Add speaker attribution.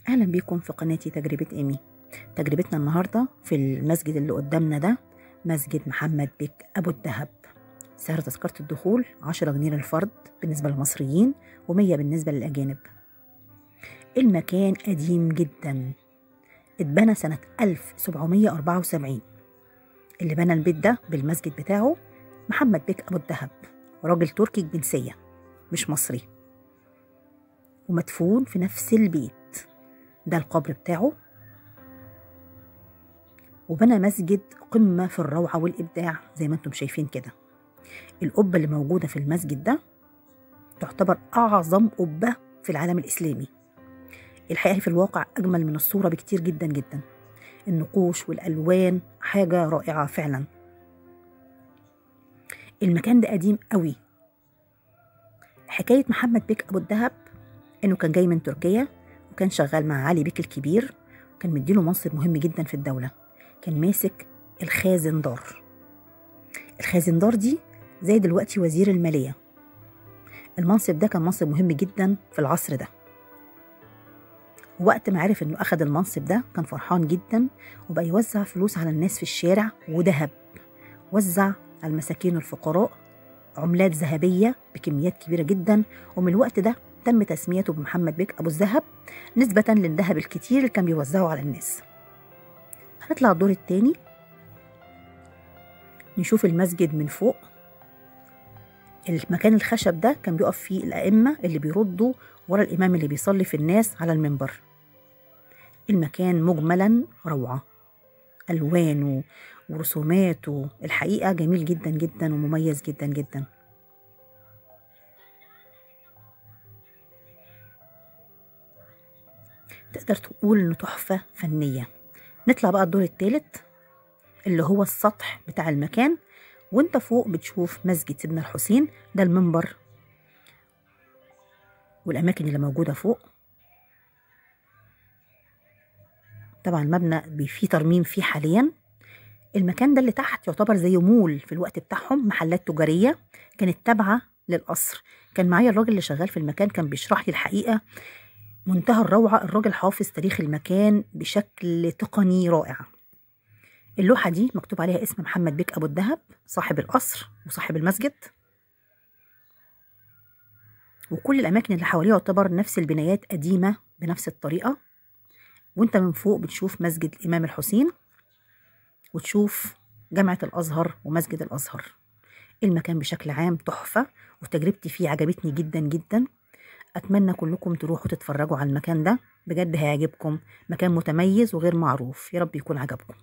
Speaker 1: أهلا بيكم في قناتي تجربة إيمي. تجربتنا النهاردة في المسجد اللي قدامنا ده، مسجد محمد بك أبو الدهب. سعر تذكرة الدخول 10 جنيه للفرد بالنسبة للمصريين، و100 بالنسبة للأجانب. المكان قديم جدا، اتبنى سنة 1774. اللي بنى البيت ده بالمسجد بتاعه محمد بك أبو الدهب، راجل تركي الجنسية مش مصري، ومدفون في نفس البيت ده القبر بتاعه. وبنى مسجد قمة في الروعة والإبداع زي ما انتم شايفين كده. القبة اللي موجودة في المسجد ده تعتبر أعظم قبة في العالم الإسلامي. الحقيقة في الواقع أجمل من الصورة بكتير جدا جدا. النقوش والألوان حاجة رائعة فعلا. المكان ده قديم قوي. حكاية محمد بك أبو الدهب إنه كان جاي من تركيا، وكان شغال مع علي بك الكبير، وكان مديله منصب مهم جدا في الدولة. كان ماسك الخازندار. الخازندار دي زي دلوقتي وزير المالية. المنصب ده كان منصب مهم جدا في العصر ده. وقت ما عرف انه اخد المنصب ده كان فرحان جدا، وبقى يوزع فلوس على الناس في الشارع وذهب. وزع على المساكين والفقراء عملات ذهبية بكميات كبيرة جدا. ومن الوقت ده تم تسميته بمحمد بك أبو الذهب، نسبة للذهب الكتير اللي كان بيوزعه على الناس. هنطلع الدور التاني نشوف المسجد من فوق. المكان الخشب ده كان بيقف فيه الأئمة اللي بيردوا ورا الإمام اللي بيصلي في الناس على المنبر. المكان مجملا روعة، ألوانه ورسوماته الحقيقة جميل جدا جدا ومميز جدا جدا. تقدر تقول إنه تحفة فنية. نطلع بقى الدور الثالث اللي هو السطح بتاع المكان. وانت فوق بتشوف مسجد سيدنا الحسين، ده المنبر والأماكن اللي موجودة فوق. طبعا المبنى فيه ترميم فيه حاليا. المكان ده اللي تحت يعتبر زي مول في الوقت بتاعهم، محلات تجارية كانت تابعة للقصر. كان معايا الراجل اللي شغال في المكان كان بيشرح لي الحقيقة منتهى الروعة. الراجل حافظ تاريخ المكان بشكل تقني رائع. اللوحة دي مكتوب عليها اسم محمد بك أبو الدهب، صاحب القصر وصاحب المسجد. وكل الأماكن اللي حواليه يعتبر نفس البنايات قديمة بنفس الطريقة. وانت من فوق بتشوف مسجد الإمام الحسين، وتشوف جامعة الأزهر ومسجد الأزهر. المكان بشكل عام تحفة، وتجربتي فيه عجبتني جدا جدا. أتمنى كلكم تروحوا تتفرجوا على المكان ده، بجد هيعجبكم. مكان متميز وغير معروف. يا رب يكون عجبكم.